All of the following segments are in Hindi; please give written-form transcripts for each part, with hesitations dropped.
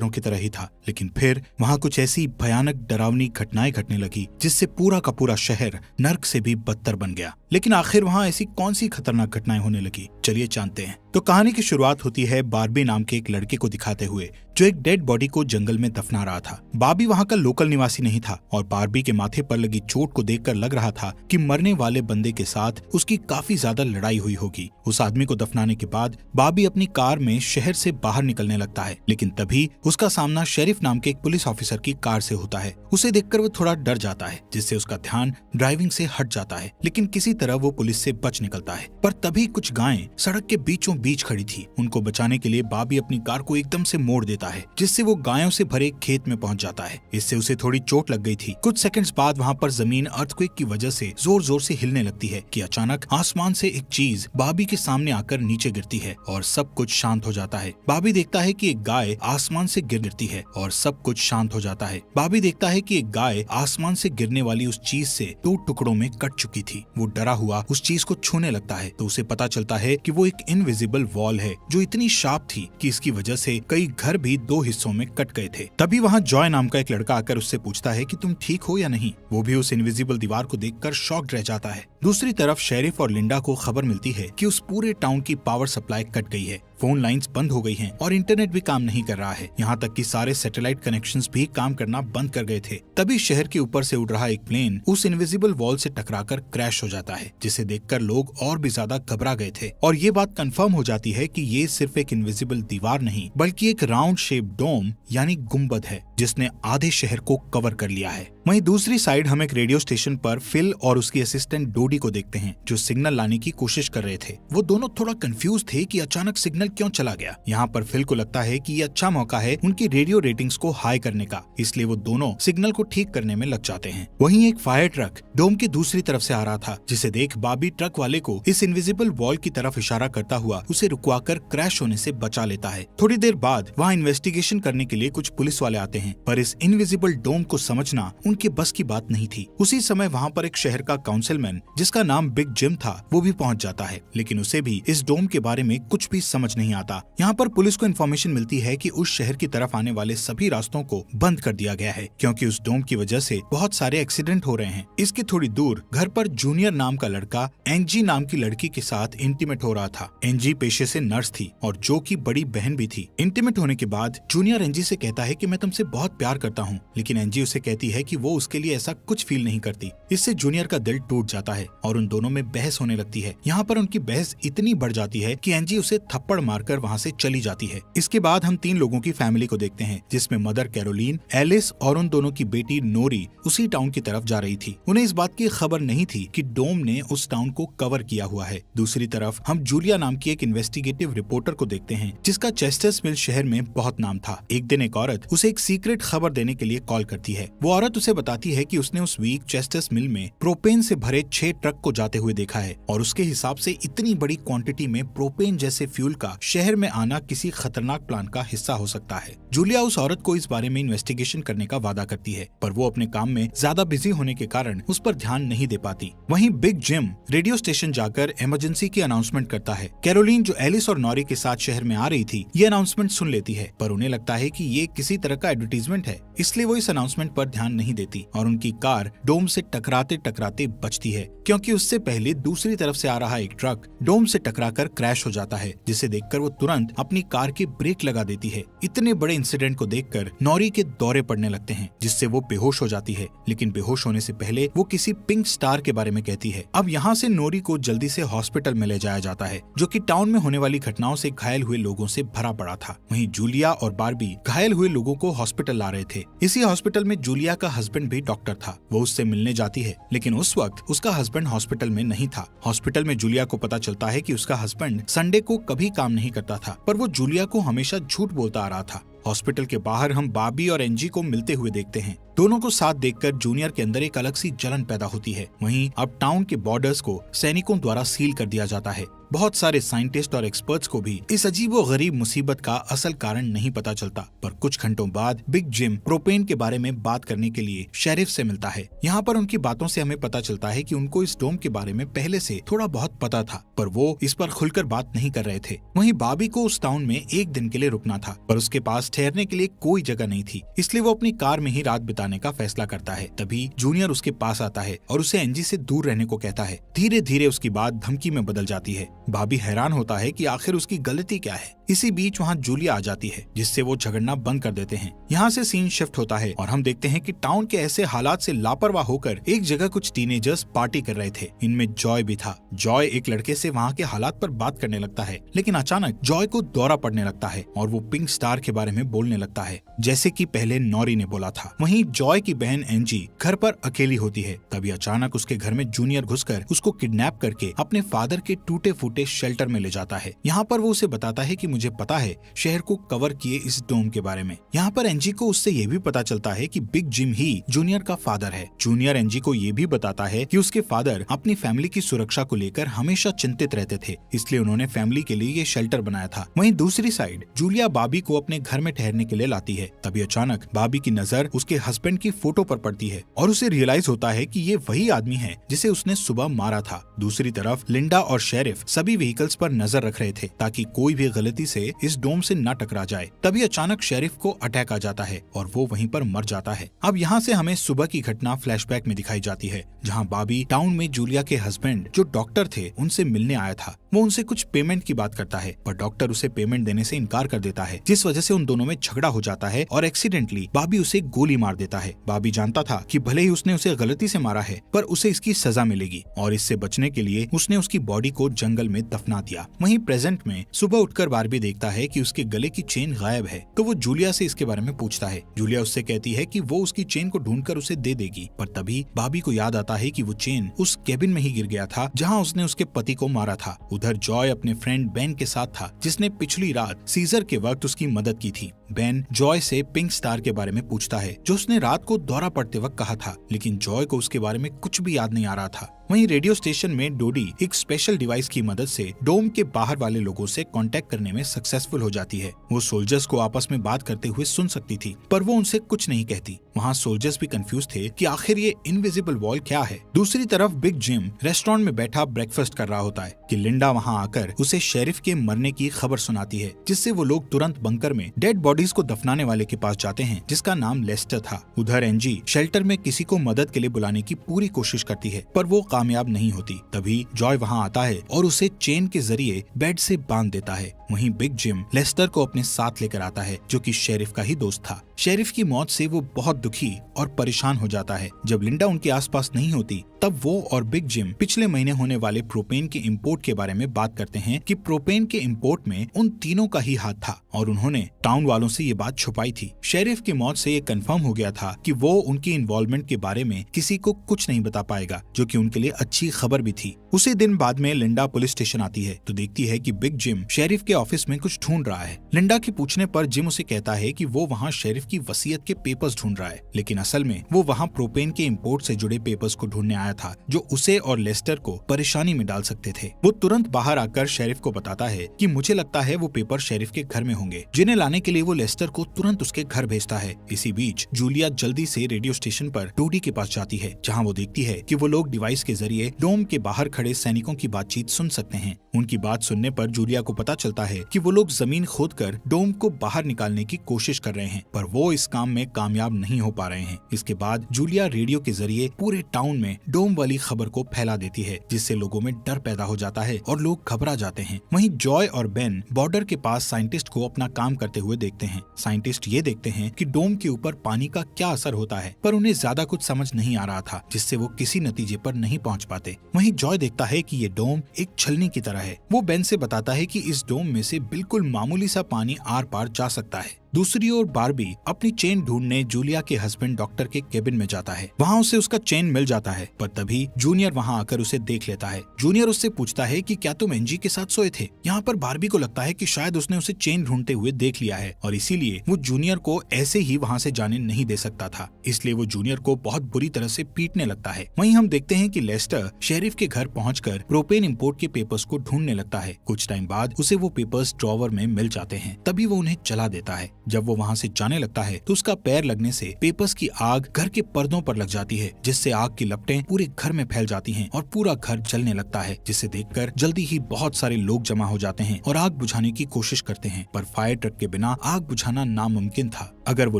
की तरह ही था, लेकिन फिर वहाँ कुछ ऐसी भयानक डरावनी घटनाएं घटने लगी जिससे पूरा का पूरा शहर नर्क से भी बदतर बन गया। लेकिन आखिर वहाँ ऐसी कौन सी खतरनाक घटनाएं होने लगी, चलिए जानते हैं। तो कहानी की शुरुआत होती है बार्बी नाम के एक लड़के को दिखाते हुए जो एक डेड बॉडी को जंगल में दफना रहा था। बार्बी वहाँ का लोकल निवासी नहीं था और बार्बी के माथे पर लगी चोट को देखकर लग रहा था कि मरने वाले बंदे के साथ उसकी काफी ज्यादा लड़ाई हुई होगी। उस आदमी को दफनाने के बाद बार्बी अपनी कार में शहर से बाहर निकलने लगता है, लेकिन तभी उसका सामना शेरिफ नाम के एक पुलिस ऑफिसर की कार से होता है। उसे देखकर वो थोड़ा डर जाता है, जिससे उसका ध्यान ड्राइविंग से हट जाता है, लेकिन किसी तरह वो पुलिस से बच निकलता है। पर तभी कुछ गायें सड़क के बीचों बीच खड़ी थी। उनको बचाने के लिए बार्बी अपनी कार को एकदम से मोड़ देता है, जिससे वो गायों से भरे खेत में पहुंच जाता है। इससे उसे थोड़ी चोट लग गई थी। कुछ सेकंड्स बाद वहाँ पर जमीन अर्थक्वेक की वजह से जोर जोर से हिलने लगती है कि अचानक आसमान से एक चीज बार्बी के सामने आकर नीचे गिरती है और सब कुछ शांत हो जाता है। बार्बी देखता है कि एक गाय आसमान से गिरती है और सब कुछ शांत हो जाता है। बार्बी देखता है कि एक गाय आसमान से गिरने वाली उस चीज से 2 टुकड़ों में कट चुकी थी। वो डरा हुआ उस चीज को छूने लगता है तो उसे पता चलता है कि वो एक इनविजिबल वॉल है जो इतनी शार्प थी कि इसकी वजह से कई घर भी 2 हिस्सों में कट गए थे। तभी वहाँ जॉय नाम का एक लड़का आकर उससे पूछता है कि तुम ठीक हो या नहीं। वो भी उस इनविजिबल दीवार को देखकर शॉक्ड रह जाता है। दूसरी तरफ शेरिफ और लिंडा को खबर मिलती है कि उस पूरे टाउन की पावर सप्लाई कट गई है, फोन लाइंस बंद हो गई हैं और इंटरनेट भी काम नहीं कर रहा है। यहाँ तक कि सारे सैटेलाइट कनेक्शंस भी काम करना बंद कर गए थे। तभी शहर के ऊपर से उड़ रहा एक प्लेन उस इनविजिबल वॉल से टकराकर क्रैश हो जाता है, जिसे देखकर लोग और भी ज्यादा घबरा गए थे। और ये बात कंफर्म हो जाती है कि ये सिर्फ एक इनविजिबल दीवार नहीं बल्कि एक राउंड शेप डोम यानी गुम्बद है जिसने आधे शहर को कवर कर लिया है। वहीं दूसरी साइड हम एक रेडियो स्टेशन पर फिल और उसकी असिस्टेंट डोडी को देखते हैं जो सिग्नल लाने की कोशिश कर रहे थे। वो दोनों थोड़ा कंफ्यूज थे कि अचानक सिग्नल क्यों चला गया। यहाँ पर फिल को लगता है कि ये अच्छा मौका है उनकी रेडियो रेटिंग्स को हाई करने का, इसलिए वो दोनों सिग्नल को ठीक करने में लग जाते हैं। वहीं एक फायर ट्रक डोम की दूसरी तरफ से आ रहा था, जिसे देख बार्बी ट्रक वाले को इस इनविजिबल वॉल की तरफ इशारा करता हुआ उसे रुकवाकर क्रैश होने से बचा लेता है। थोड़ी देर बाद वहाँ इन्वेस्टिगेशन करने के लिए कुछ पुलिस वाले आते हैं, पर इस इनविजिबल डोम को समझना उनके बस की बात नहीं थी। उसी समय वहाँ पर एक शहर का काउंसिलमैन जिसका नाम बिग जिम था वो भी पहुँच जाता है, लेकिन उसे भी इस डोम के बारे में कुछ भी समझ नहीं आता। यहाँ पर पुलिस को इन्फॉर्मेशन मिलती है कि उस शहर की तरफ आने वाले सभी रास्तों को बंद कर दिया गया है क्योंकि उस डोम की वजह से बहुत सारे एक्सीडेंट हो रहे हैं। इसके थोड़ी दूर घर पर जूनियर नाम का लड़का एंजी नाम की लड़की के साथ इंटीमेट हो रहा था। एंजी पेशे से नर्स थी और जो की बड़ी बहन भी थी। इंटीमेट होने के बाद जूनियर एंजी से कहता है कि मैं तुमसे बहुत प्यार करता हूँ, लेकिन एंजी उसे कहती है कि वो उसके लिए ऐसा कुछ फील नहीं करती। इससे जूनियर का दिल टूट जाता है और उन दोनों में बहस होने लगती है। यहाँ पर उनकी बहस इतनी बढ़ जाती है कि एंजी उसे थप्पड़ मारकर वहाँ से चली जाती है। इसके बाद हम 3 लोगों की फैमिली को देखते हैं, जिसमें मदर कैरोलीन, एलिस और उन दोनों की बेटी नोरी उसी टाउन की तरफ जा रही थी। उन्हें इस बात की खबर नहीं थी कि डोम ने उस टाउन को कवर किया हुआ है। दूसरी तरफ हम जूलिया नाम की एक इन्वेस्टिगेटिव रिपोर्टर को देखते हैं जिसका चेस्टर्स मिल शहर में बहुत नाम था। एक दिन एक औरत उसे एक सीक्रेट खबर देने के लिए कॉल करती है। वो औरत उसे बताती है कि उसने उस वीक चेस्टर्स मिल में प्रोपेन से भरे 6 ट्रक को जाते हुए देखा है और उसके हिसाब से इतनी बड़ी क्वांटिटी में प्रोपेन जैसे फ्यूल का शहर में आना किसी खतरनाक प्लान का हिस्सा हो सकता है। जूलिया उस औरत को इस बारे में इन्वेस्टिगेशन करने का वादा करती है, पर वो अपने काम में ज्यादा बिजी होने के कारण उस पर ध्यान नहीं दे पाती। वहीं बिग जिम रेडियो स्टेशन जाकर इमरजेंसी की अनाउंसमेंट करता है। कैरोलीन जो एलिस और नॉरी के साथ शहर में आ रही थी ये अनाउंसमेंट सुन लेती है, पर उन्हें लगता है कि ये किसी तरह का एडवर्टीजमेंट है, इसलिए वो इस अनाउंसमेंट पर ध्यान नहीं देती और उनकी कार डोम से टकराते टकराते बचती है क्योंकि उससे पहले दूसरी तरफ से आ रहा एक ट्रक डोम से टकराकर क्रैश हो जाता है, जिसे देखकर वो तुरंत अपनी कार के ब्रेक लगा देती है। इतने बड़े इंसिडेंट को देखकर नॉरी के दौरे पड़ने लगते हैं, जिससे वो बेहोश हो जाती है, लेकिन बेहोश होने से पहले वो किसी पिंक स्टार के बारे में कहती है। अब यहाँ से नॉरी को जल्दी से हॉस्पिटल में ले जाया जाता है, जो कि टाउन में होने वाली घटनाओं से घायल हुए लोगों से भरा पड़ा था। वहीं जूलिया और बार्बी घायल हुए लोगों को हॉस्पिटल ला रहे थे। इसी हॉस्पिटल में जूलिया का हस्बैंड भी डॉक्टर था। वो उससे मिलने जाती है, लेकिन उस वक्त उसका हस्बैंड हॉस्पिटल में नहीं था। हॉस्पिटल में जूलिया को पता चलता है कि उसका हस्बैंड संडे को कभी काम नहीं करता था, पर वो जूलिया को हमेशा झूठ बोलता आ रहा था। हॉस्पिटल के बाहर हम बार्बी और एंजी को मिलते हुए देखते हैं। दोनों को साथ देखकर जूनियर के अंदर एक अलग सी जलन पैदा होती है। वहीं अब टाउन के बॉर्डर्स को सैनिकों द्वारा सील कर दिया जाता है। बहुत सारे साइंटिस्ट और एक्सपर्ट्स को भी इस अजीबोगरीब मुसीबत का असल कारण नहीं पता चलता। पर कुछ घंटों बाद बिग जिम प्रोपेन के बारे में बात करने के लिए शेरिफ से मिलता है। यहाँ पर उनकी बातों से हमें पता चलता है कि उनको इस डोम के बारे में पहले से थोड़ा बहुत पता था, पर वो इस पर खुलकर बात नहीं कर रहे थे। वहीं बॉबी को उस टाउन में एक दिन के लिए रुकना था, पर उसके पास ठहरने के लिए कोई जगह नहीं थी, इसलिए वो अपनी कार में ही रात बिताने का फैसला करता है। तभी जूनियर उसके पास आता है और उसे एंजी से दूर रहने को कहता है। धीरे धीरे उसकी बात धमकी में बदल जाती है। बॉबी हैरान होता है कि आखिर उसकी गलती क्या है। इसी बीच वहाँ जूलिया आ जाती है, जिससे वो झगड़ना बंद कर देते हैं। यहाँ से सीन शिफ्ट होता है और हम देखते हैं कि टाउन के ऐसे हालात से लापरवाह होकर एक जगह कुछ टीनेजर्स पार्टी कर रहे थे। इनमें जॉय भी था। जॉय एक लड़के से वहाँ के हालात पर बात करने लगता है, लेकिन अचानक जॉय को दौरा पड़ने लगता है और वो पिंक स्टार के बारे में बोलने लगता है, जैसे कि पहले नॉरी ने बोला था। वहीं जॉय की बहन एंजी घर पर अकेली होती है। तभी अचानक उसके घर में जूनियर घुसकर उसको किडनैप करके अपने फादर के टूटे फूटे शेल्टर में ले जाता है। यहाँ पर वो उसे बताता है कि मुझे पता है शहर को कवर किए इस डोम के बारे में। यहाँ पर एंजी को उससे ये भी पता चलता है कि बिग जिम ही जूनियर का फादर है। जूनियर एंजी को ये भी बताता है कि उसके फादर अपनी फैमिली की सुरक्षा को लेकर हमेशा चिंतित रहते थे, इसलिए उन्होंने फैमिली के लिए ये शेल्टर बनाया था। वहीं दूसरी साइड जूलिया बॉबी को अपने घर में ठहरने के लिए लाती है। तभी अचानक बॉबी की नजर उसके हस्बैंड की फोटो पर पड़ती है और उसे रियलाइज होता है कि ये वही आदमी है जिसे उसने सुबह मारा था। दूसरी तरफ लिंडा और शेरिफ सभी व्हीकल्स पर नजर रख रहे थे ताकि कोई भी गलती से इस डोम से न टकरा जाए। तभी अचानक शेरिफ को अटैक आ जाता है और वो वहीं पर मर जाता है। अब यहाँ से हमें सुबह की घटना फ्लैशबैक में दिखाई जाती है, जहाँ बॉबी टाउन में जूलिया के हस्बैंड जो डॉक्टर थे उनसे मिलने आया था। वो उनसे कुछ पेमेंट की बात करता है, पर डॉक्टर उसे पेमेंट देने से इनकार कर देता है, जिस वजह से उन दोनों में झगड़ा हो जाता है और एक्सीडेंटली बॉबी उसे गोली मार देता है। बॉबी जानता था कि भले ही उसने उसे गलती से मारा है, पर उसे इसकी सजा मिलेगी और इससे बचने के लिए उसने उसकी बॉडी को जंगल में दफना दिया। वहीं प्रेजेंट में सुबह उठकर बार्बी देखता है कि उसके गले की चेन गायब है, तो वो जूलिया से इसके बारे में पूछता है। जूलिया उससे कहती है कि वो उसकी चेन को ढूंढकर उसे दे देगी, पर तभी बॉबी को याद आता है कि वो चेन उस केबिन में ही गिर गया था जहाँ उसने उसके पति को मारा था। उधर जॉय अपने फ्रेंड बेन के साथ था, जिसने पिछली रात सीजर के वक्त उसकी मदद की थी। बेन जॉय से पिंक स्टार के बारे में पूछता है, जो उसने रात को दौरा पड़ते वक्त कहा था, लेकिन जॉय को उसके बारे में कुछ भी याद नहीं आ रहा था। वहीं रेडियो स्टेशन में डोडी एक स्पेशल डिवाइस की मदद से डोम के बाहर वाले लोगों से कांटेक्ट करने में सक्सेसफुल हो जाती है। वो सोल्जर्स को आपस में बात करते हुए सुन सकती थी, पर वो उनसे कुछ नहीं कहती। वहाँ सोल्जर्स भी कंफ्यूज थे कि आखिर ये इनविजिबल वॉल क्या है। दूसरी तरफ बिग जिम रेस्टोरेंट में बैठा ब्रेकफास्ट कर रहा होता है कि लिंडा वहाँ आकर उसे शेरिफ के मरने की खबर सुनाती है, जिससे वो लोग तुरंत बंकर में डेड बॉडीज को दफनाने वाले के पास जाते हैं, जिसका नाम लेस्टर था। उधर एंजी शेल्टर में किसी को मदद के लिए बुलाने की पूरी कोशिश करती है, पर वो कामयाब नहीं होती। तभी जॉय वहाँ आता है और उसे चेन के जरिए बेड से बांध देता है। वहीं बिग जिम लेस्टर को अपने साथ लेकर आता है, जो कि शेरिफ का ही दोस्त था। शेरिफ की मौत से वो बहुत दुखी और परेशान हो जाता है। जब लिंडा उनके आसपास नहीं होती, तब वो और बिग जिम पिछले महीने होने वाले प्रोपेन के इंपोर्ट के बारे में बात करते हैं कि प्रोपेन के इंपोर्ट में उन तीनों का ही हाथ था और उन्होंने टाउन वालों से ये बात छुपाई थी। शेरिफ की मौत से ये कंफर्म हो गया था कि वो उनकी इन्वॉल्वमेंट के बारे में किसी को कुछ नहीं बता पाएगा, जो कि उनके लिए अच्छी खबर भी थी। उसी दिन बाद में लिंडा पुलिस स्टेशन आती है तो देखती है कि बिग जिम शेरिफ के ऑफिस में कुछ ढूंढ रहा है। लिंडा के पूछने पर जिम उसे कहता है कि वो वहाँ शेरिफ की वसीयत के पेपर्स ढूंढ रहा है, लेकिन असल में वो वहाँ प्रोपेन के इंपोर्ट से जुड़े पेपर्स को ढूंढने आया था, जो उसे और लेस्टर को परेशानी में डाल सकते थे। वो तुरंत बाहर आकर शेरिफ को बताता है कि मुझे लगता है वो पेपर शेरिफ के घर में होंगे, जिन्हें लाने के लिए वो लेस्टर को तुरंत उसके घर भेजता है। इसी बीच जूलिया जल्दी से रेडियो स्टेशन पर डोडी के पास जाती है, जहाँ वो देखती है कि वो लोग डिवाइस के जरिए डोम के बाहर खड़े सैनिकों की बातचीत सुन सकते हैं। उनकी बात सुनने पर जूलिया को पता चलता है कि वो लोग जमीन खोदकर डोम को बाहर निकालने की कोशिश कर रहे हैं, पर वो इस काम में कामयाब नहीं हो पा रहे हैं। इसके बाद जूलिया रेडियो के जरिए पूरे टाउन में डोम वाली खबर को फैला देती है, जिससे लोगों में डर पैदा हो जाता है और लोग घबरा जाते हैं। वहीं जॉय और बेन बॉर्डर के पास साइंटिस्ट को अपना काम करते हुए देखते हैं। साइंटिस्ट ये देखते हैं कि डोम के ऊपर पानी का क्या असर होता है, पर उन्हें ज्यादा कुछ समझ नहीं आ रहा था, जिससे वो किसी नतीजे पर नहीं पहुंच पाते। वहीं जॉय देखता है कि ये डोम एक छलनी की तरह है। वो बेन से बताता है कि इस डोम में से बिल्कुल मामूली सा पानी आर पार जा सकता है। दूसरी ओर बार्बी अपनी चेन ढूंढने जूलिया के हस्बैंड डॉक्टर के केबिन में जाता है। वहाँ उसे उसका चेन मिल जाता है, पर तभी जूनियर वहाँ आकर उसे देख लेता है। जूनियर उससे पूछता है कि क्या तुम एंजी के साथ सोए थे। यहाँ पर बार्बी को लगता है कि शायद उसने उसे चेन ढूंढते हुए देख लिया है और इसीलिए वो जूनियर को ऐसे ही वहाँ से जाने नहीं दे सकता था, इसलिए वो जूनियर को बहुत बुरी तरह से पीटने लगता है। वहीं हम देखते हैं कि लेस्टर शेरिफ के घर पहुंचकर प्रोपेन इंपोर्ट के पेपर्स को ढूंढने लगता है। कुछ टाइम बाद उसे वो पेपर्स ड्रॉवर में मिल जाते हैं, तभी वो उन्हें जला देता है। जब वो वहाँ से जाने लगता है तो उसका पैर लगने से पेपर्स की आग घर के पर्दों पर लग जाती है, जिससे आग की लपटें पूरे घर में फैल जाती हैं और पूरा घर जलने लगता है, जिसे देखकर जल्दी ही बहुत सारे लोग जमा हो जाते हैं और आग बुझाने की कोशिश करते हैं, पर फायर ट्रक के बिना आग बुझाना नामुमकिन था। अगर वो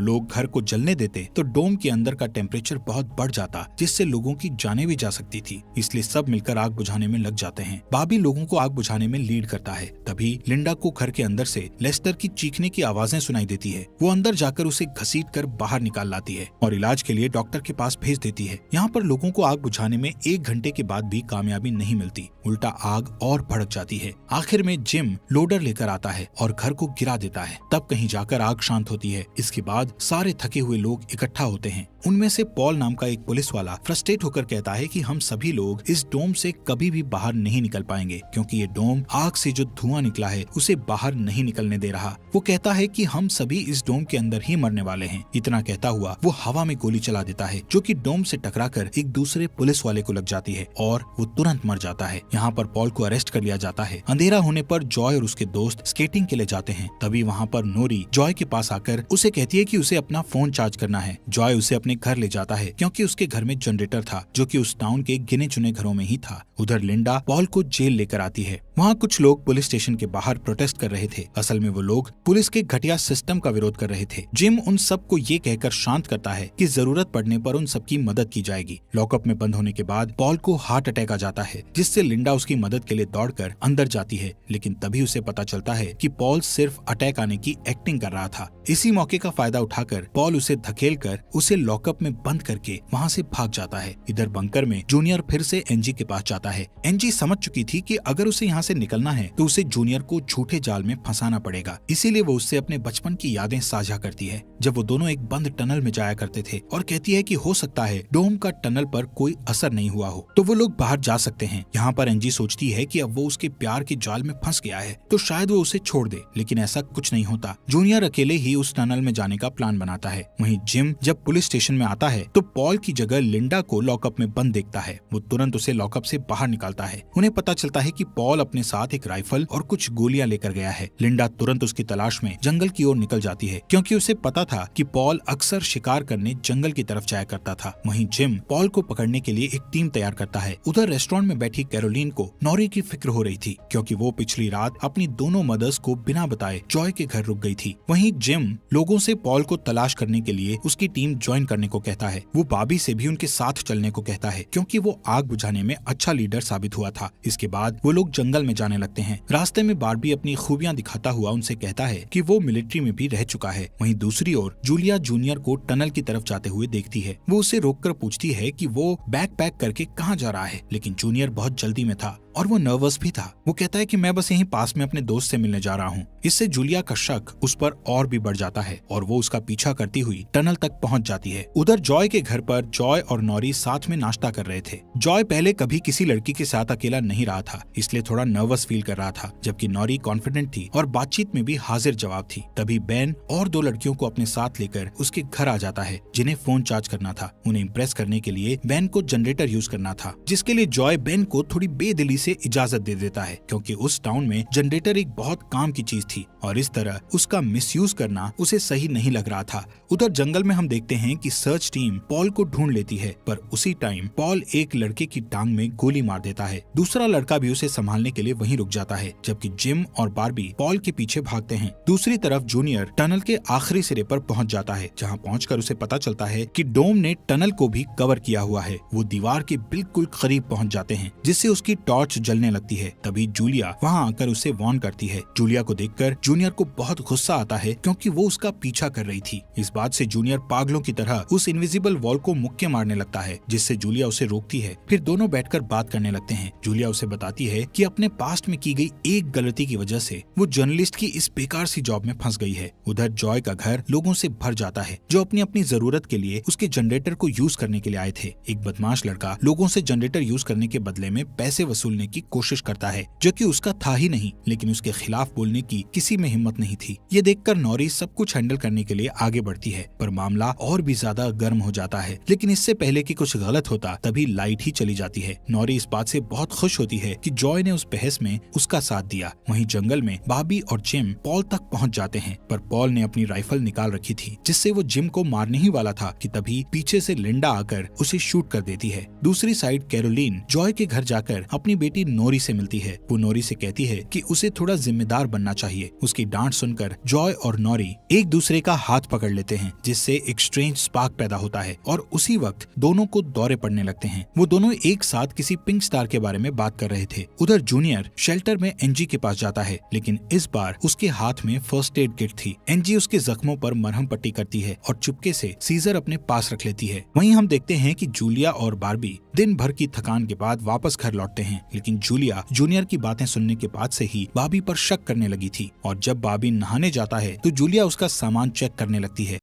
लोग घर को जलने देते तो डोम के अंदर का टेम्परेचर बहुत बढ़ जाता, जिससे लोगों की जानें भी जा सकती थी, इसलिए सब मिलकर आग बुझाने में लग जाते हैं। बाबी लोगों को आग बुझाने में लीड करता है। तभी लिंडा को घर के अंदर से लेस्टर की चीखने की आवाजें सुनाई देती है। वो अंदर जाकर उसे घसीट कर बाहर निकाल लाती है और इलाज के लिए डॉक्टर के पास भेज देती है। यहाँ पर लोगों को आग बुझाने में 1 घंटे के बाद भी कामयाबी नहीं मिलती, उल्टा आग और भड़क जाती है। आखिर में जिम लोडर लेकर आता है और घर को गिरा देता है। तब कहीं जाकर आग शांत होती है। इसके बाद सारे थके हुए लोग इकट्ठा होते हैं। उनमें से पॉल नाम का एक पुलिस वाला फ्रस्ट्रेट होकर कहता है कि हम सभी लोग इस डोम से कभी भी बाहर नहीं निकल पाएंगे, क्योंकि ये डोम आग से जो धुआं निकला है उसे बाहर नहीं निकलने दे रहा। वो कहता है कि हम सभी इस डोम के अंदर ही मरने वाले हैं। इतना कहता हुआ वो हवा में गोली चला देता है, जो कि डोम से टकराकर एक दूसरे पुलिस वाले को लग जाती है और वो तुरंत मर जाता है। यहाँ पर पॉल को अरेस्ट कर लिया जाता है। अंधेरा होने पर जॉय और उसके दोस्त स्केटिंग के लिए जाते हैं। तभी वहाँ पर नोरी जॉय के पास आकर उसे कहती है कि उसे अपना फोन चार्ज करना है। जॉय उसे अपने घर ले जाता है, क्योंकि उसके घर में जनरेटर था, जो कि उस टाउन के गिने चुने घरों में ही था। उधर लिंडा पॉल को जेल लेकर आती है। वहाँ कुछ लोग पुलिस स्टेशन के बाहर प्रोटेस्ट कर रहे थे। असल में वो लोग पुलिस के घटिया सिस्टम का विरोध कर रहे थे। जिम उन सबको ये कहकर शांत करता है कि जरूरत पड़ने पर उन सबकी मदद की जाएगी। लॉकअप में बंद होने के बाद पॉल को हार्ट अटैक आ जाता है, जिससे लिंडा उसकी मदद के लिए दौड़कर अंदर जाती है, लेकिन तभी उसे पता चलता है कि पॉल सिर्फ अटैक आने की एक्टिंग कर रहा था। इसी मौके का फायदा उठाकर पॉल उसे धकेलकर उसे लॉकअप में बंद करके वहाँ से भाग जाता है। इधर बंकर में जूनियर फिर से एनजी के पास जाता है। एनजी समझ चुकी थी कि अगर उसे यहाँ से निकलना है तो उसे जूनियर को झूठे जाल में फंसाना पड़ेगा, इसीलिए वो उससे अपने बचपन की यादें साझा करती है, जब वो दोनों एक बंद टनल में जाया करते थे, और कहती है कि हो सकता है डोम का टनल पर कोई असर नहीं हुआ हो तो वो लोग बाहर जा सकते हैं। यहाँ पर एनजी सोचती है कि अब वो उसके प्यार के जाल में फंस गया है तो शायद वो उसे छोड़ दे, लेकिन ऐसा कुछ नहीं होता। जूनियर अकेले ही उस टनल में जाने का प्लान बनाता है। वहीं जिम जब पुलिस स्टेशन में आता है तो पॉल की जगह लिंडा को लॉकअप में बंद देखता है। वो तुरंत उसे लॉकअप से बाहर निकालता है। उन्हें पता चलता है कि पॉल अपने साथ एक राइफल और कुछ गोलियां लेकर गया है। लिंडा तुरंत उसकी तलाश में जंगल की ओर निकल जाती है, क्योंकि उसे पता था कि पॉल अक्सर शिकार करने जंगल की तरफ जाया करता था। वहीं जिम पॉल को पकड़ने के लिए एक टीम तैयार करता है। उधर रेस्टोरेंट में बैठी कैरोलीन को नॉरी की फिक्र हो रही थी, क्योंकि वो पिछली रात अपनी दोनों मदर्स को बिना बताए जॉय के घर रुक गई थी। वहीं जिम लोगों से पॉल को तलाश करने के लिए उसकी टीम ज्वाइन करने को कहता है। वो बाबी से भी उनके साथ चलने को कहता है, क्योंकि वो आग बुझाने में अच्छा लीडर साबित हुआ था। इसके बाद वो लोग जंगल में जाने लगते हैं। रास्ते में बार्बी अपनी खूबियां दिखाता हुआ उनसे कहता है कि वो मिलिट्री में भी रह चुका है। वहीं दूसरी ओर जूलिया जूनियर को टनल की तरफ जाते हुए देखती है। वो उसे रोककर पूछती है कि वो बैग पैक करके कहाँ जा रहा है, लेकिन जूनियर बहुत जल्दी में था और वो नर्वस भी था। वो कहता है कि मैं बस यहीं पास में अपने दोस्त से मिलने जा रहा हूँ। इससे जूलिया का शक उस पर और भी बढ़ जाता है और वो उसका पीछा करती हुई टनल तक पहुँच जाती है। उधर जॉय के घर पर जॉय और नॉरी साथ में नाश्ता कर रहे थे। जॉय पहले कभी किसी लड़की के साथ अकेला नहीं रहा था, इसलिए थोड़ा नर्वस फील कर रहा था, जबकि नॉरी कॉन्फिडेंट थी और बातचीत में भी हाजिर जवाब थी। तभी बेन और 2 लड़कियों को अपने साथ लेकर उसके घर आ जाता है, जिन्हें फोन चार्ज करना था। उन्हें इम्प्रेस करने के लिए बेन को जनरेटर यूज करना था, जिसके लिए जॉय बेन को थोड़ी बेदिली से इजाजत दे देता है, क्योंकि उस टाउन में जनरेटर एक बहुत काम की चीज थी और इस तरह उसका मिसयूज करना उसे सही नहीं लग रहा था। उधर जंगल में हम देखते हैं कि सर्च टीम पॉल को ढूंढ लेती है, पर उसी टाइम पॉल एक लड़के की टांग में गोली मार देता है। दूसरा लड़का भी उसे संभालने के लिए वहीं रुक जाता है, जबकि जिम और बार्बी पॉल के पीछे भागते हैं। दूसरी तरफ जूनियर टनल के आखिरी सिरे पर पहुंच जाता है, जहां पहुंचकर उसे पता चलता है कि डोम ने टनल को भी कवर किया हुआ है। वो दीवार के बिल्कुल करीब पहुंच जाते हैं, जिससे उसकी टॉर्च जलने लगती है। तभी जूलिया वहां आकर उसे वार्न करती है। जूलिया को देखकर जूनियर को बहुत गुस्सा आता है, क्योंकि वो उसका पीछा कर रही थी। इस बात से जूनियर पागलों की तरह उस इनविजिबल वॉल को मुक्के मारने लगता है, जिससे जूलिया उसे रोकती है। फिर दोनों बैठकर बात करने लगते हैं। जूलिया उसे बताती है कि अपने पास्ट में की गई एक गलती की वजह से वो जर्नलिस्ट की इस बेकार सी जॉब में फंस गई है है। उधर जॉय का घर लोगों से भर जाता है जो अपनी अपनी जरूरत के लिए उसके जनरेटर को यूज करने के लिए आए थे। एक बदमाश लड़का लोगों से जनरेटर यूज करने के बदले में पैसे वसूलने की कोशिश करता है जो कि उसका था ही नहीं, लेकिन उसके खिलाफ बोलने की किसी में हिम्मत नहीं थी। ये देखकर नॉरी सब कुछ हैंडल करने के लिए आगे बढ़ती है, पर मामला और भी ज्यादा गर्म हो जाता है। लेकिन इससे पहले कि कुछ गलत होता तभी लाइट ही चली जाती है। नॉरी इस बात से बहुत खुश होती है कि जॉय ने उस बहस में उसका साथ दिया। वहीं जंगल में बॉबी और जिम पॉल तक पहुंच जाते हैं, पर पॉल ने अपनी राइफल निकाल रखी थी जिससे वो जिम को मारने ही वाला था कि तभी पीछे से लिंडा आकर उसे शूट कर देती है। दूसरी साइड कैरोलीन जॉय के घर जाकर अपनी बेटी नोरी से मिलती है। वो नोरी से कहती है कि उसे थोड़ा जिम्मेदार बनना चाहिए। उसकी डांट सुनकर जॉय और नोरी एक दूसरे का हाथ पकड़ लेते हैं जिससे एक स्ट्रेंज स्पार्क पैदा होता है और उसी वक्त दोनों को दौरे पड़ने लगते हैं। वो दोनों एक साथ किसी पिंक स्टार के बारे में बात कर रहे थे। उधर जूनियर शेल्टर में एनजी के पास जाता है, लेकिन इस बार उसके हाथ में फर्स्ट एड किट थी। एनजी उसके जख्मों पर मरहम पट्टी करती है और चुपके से सीजर अपने पास रख लेती है। वहीं हम देखते हैं कि जूलिया और बार्बी दिन भर की थकान के बाद वापस घर लौटते हैं, लेकिन जूलिया जूनियर की बातें सुनने के बाद से ही बार्बी पर शक करने लगी थी और जब बार्बी नहाने जाता है तो जूलिया उसका सामान चेक करने लगती है